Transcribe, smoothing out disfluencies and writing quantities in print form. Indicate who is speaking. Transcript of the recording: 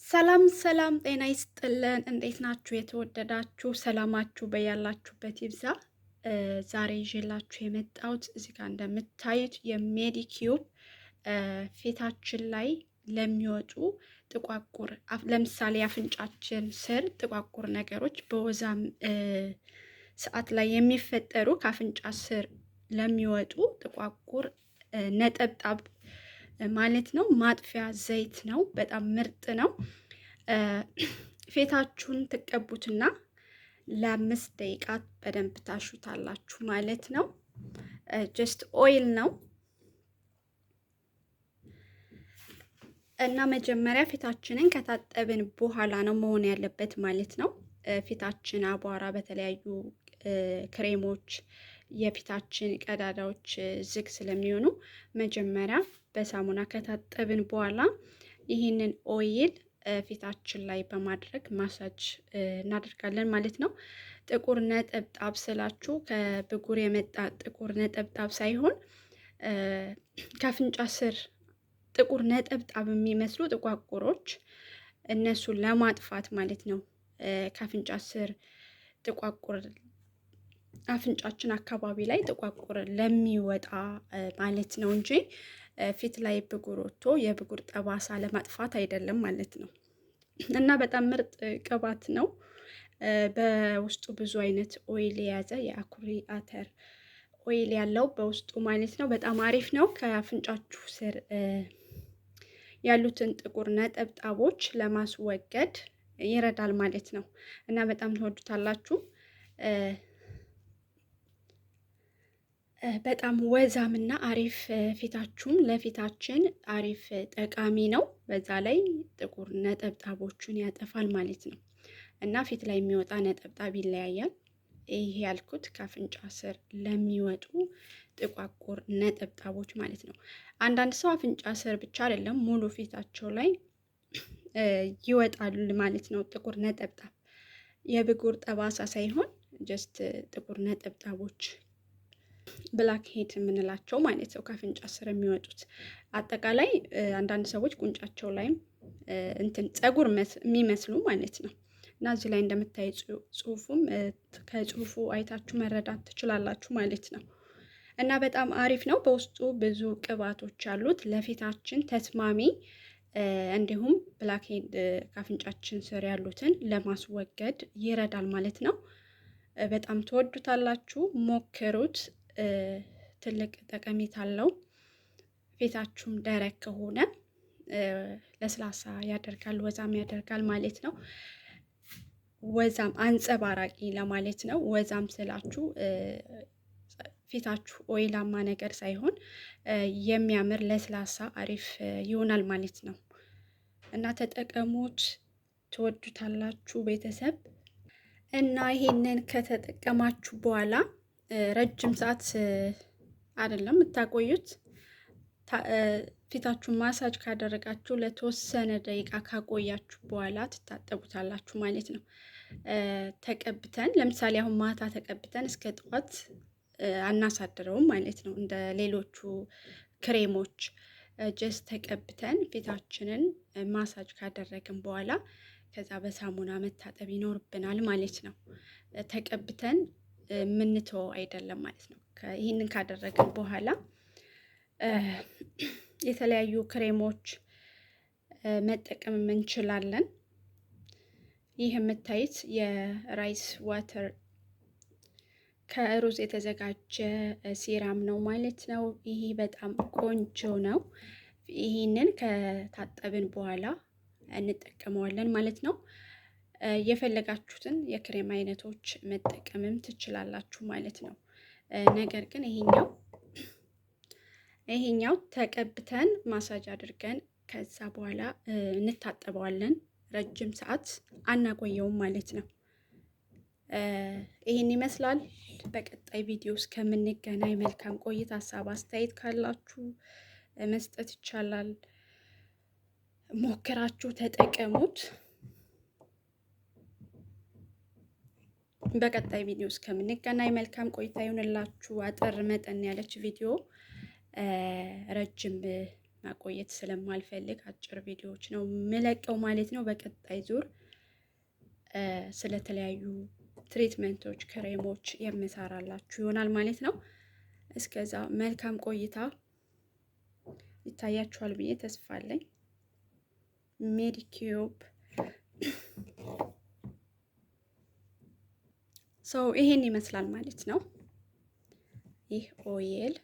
Speaker 1: ሰላም ሰላም፣ ጤና ይስጥልን። እንዴት ናችሁ? የተወደዳችሁ ሰላማችሁ በያላችሁበት ይብዛ። ዛሬ ይዤላችሁ የመጣሁት እዚህ ጋር እንደምታዩት የሜዲኪዩብ ፊታችን ላይ ለሚወጡ ጥቋቁር ለምሳሌ አፍንጫችን ስር ጥቋቁር ነገሮች በወዛም ሰዓት ላይ የሚፈጠሩ ከአፍንጫ ስር ለሚወጡ ጥቋቁር ነጠብጣብ ማለት ነው ማጥፊያ ዘይት ነው። በጣም ምርጥ ነው። ፊታችሁን ትቀቡትና ለ5 ደቂቃ በደንብ ታሹታላችሁ ማለት ነው። ጀስት ኦይል ነው እና መጀመሪያ ፊታችንን ከታጠብን በኋላ ነው መሆን ያለበት ማለት ነው። ፊታችን አቧራ በተለያዩ ክሬሞች የፊታችን ቀዳዳዎች ዝግ ስለሚሆኑ መጀመሪያ በሳሙና ከታጠብን በኋላ ይህንን ኦይል ፊታችን ላይ በማድረግ ማሳጅ እናደርጋለን ማለት ነው። ጥቁር ነጠብጣብ ስላችሁ ከብጉር የመጣ ጥቁር ነጠብጣብ ሳይሆን ከአፍንጫ ስር ጥቁር ነጠብጣብ የሚመስሉ ጥቋቁሮች እነሱን ለማጥፋት ማለት ነው። ከአፍንጫ ስር ጥቋቁር አፍንጫችን አካባቢ ላይ ጥቋቁር ለሚወጣ ማለት ነው እንጂ ፊት ላይ ብጉር ወጥቶ የብጉር ጠባሳ ለማጥፋት አይደለም ማለት ነው። እና በጣም ምርጥ ቅባት ነው። በውስጡ ብዙ አይነት ኦይል የያዘ የአኩሪ አተር ኦይል ያለው በውስጡ ማለት ነው። በጣም አሪፍ ነው። ከአፍንጫችሁ ስር ያሉትን ጥቁር ነጠብጣቦች ለማስወገድ ይረዳል ማለት ነው። እና በጣም ትወዱታላችሁ። በጣም ወዛምና አሪፍ ፊታችሁም ለፊታችን አሪፍ ጠቃሚ ነው። በዛ ላይ ጥቁር ነጠብጣቦቹን ያጠፋል ማለት ነው። እና ፊት ላይ የሚወጣ ነጠብጣብ ይለያያል። ይሄ ያልኩት ከአፍንጫ ስር ለሚወጡ ጥቋቁር ነጠብጣቦች ማለት ነው። አንዳንድ ሰው አፍንጫ ስር ብቻ አይደለም ሙሉ ፊታቸው ላይ ይወጣሉ ማለት ነው። ጥቁር ነጠብጣብ የብጉር ጠባሳ ሳይሆን ጀስት ጥቁር ነጠብጣቦች ብላክ ሄድ የምንላቸው ማለት ነው። ከአፍንጫ ስር የሚወጡት አጠቃላይ አንዳንድ ሰዎች ቁንጫቸው ላይም እንትን ፀጉር የሚመስሉ ማለት ነው። እና እዚህ ላይ እንደምታይ ጽሁፉም ከጽሁፉ አይታችሁ መረዳት ትችላላችሁ ማለት ነው። እና በጣም አሪፍ ነው። በውስጡ ብዙ ቅባቶች አሉት ለፊታችን ተስማሚ እንዲሁም ብላክሄድ ከአፍንጫችን ስር ያሉትን ለማስወገድ ይረዳል ማለት ነው። በጣም ትወዱታላችሁ፣ ሞክሩት። ትልቅ ጠቀሜታ አለው። ፊታችሁም ደረቅ ከሆነ ለስላሳ ያደርጋል፣ ወዛም ያደርጋል ማለት ነው። ወዛም አንጸባራቂ ለማለት ነው። ወዛም ስላችሁ ፊታችሁ ኦይላማ ነገር ሳይሆን የሚያምር ለስላሳ አሪፍ ይሆናል ማለት ነው። እና ተጠቀሙት፣ ትወዱታላችሁ ቤተሰብ። እና ይሄንን ከተጠቀማችሁ በኋላ ረጅም ሰዓት አይደለም የምታቆዩት። ፊታችሁን ማሳጅ ካደረጋችሁ ለተወሰነ ደቂቃ ካቆያችሁ በኋላ ትታጠቡታላችሁ ማለት ነው። ተቀብተን ለምሳሌ አሁን ማታ ተቀብተን እስከ ጠዋት አናሳድረውም ማለት ነው። እንደ ሌሎቹ ክሬሞች ጀስት ተቀብተን ፊታችንን ማሳጅ ካደረግን በኋላ ከዛ በሳሙና መታጠብ ይኖርብናል ማለት ነው። ተቀብተን ምንተው አይደለም ማለት ነው። ይህንን ካደረግን በኋላ የተለያዩ ክሬሞች መጠቀም እንችላለን። ይህ የምታዩት የራይስ ዋተር ከሩዝ የተዘጋጀ ሲራም ነው ማለት ነው። ይሄ በጣም ቆንጆ ነው። ይህንን ከታጠብን በኋላ እንጠቀመዋለን ማለት ነው። የፈለጋችሁትን የክሬም አይነቶች መጠቀምም ትችላላችሁ ማለት ነው። ነገር ግን ይሄኛው ተቀብተን ማሳጅ አድርገን ከዛ በኋላ እንታጠበዋለን። ረጅም ሰዓት አናቆየውም ማለት ነው። ይሄን ይመስላል። በቀጣይ ቪዲዮ እስከምንገናኝ መልካም ቆይታ። ሀሳብ አስተያየት ካላችሁ መስጠት ይቻላል። ሞክራችሁ ተጠቀሙት። በቀጣይ ቪዲዮ እስከምንገናኝ መልካም ቆይታ ይሁንላችሁ። አጠር መጠን ያለች ቪዲዮ ረጅም ማቆየት ስለማልፈልግ አጭር ቪዲዮዎች ነው የምለቀው ማለት ነው። በቀጣይ ዙር ስለተለያዩ ትሪትመንቶች፣ ክሬሞች የምሰራላችሁ ይሆናል ማለት ነው። እስከዛ መልካም ቆይታ። ይታያችኋል ብዬ ተስፋ አለኝ። ሜዲኪዩብ ይሄን ይመስላል ማለት ነው። ይህ ኦይል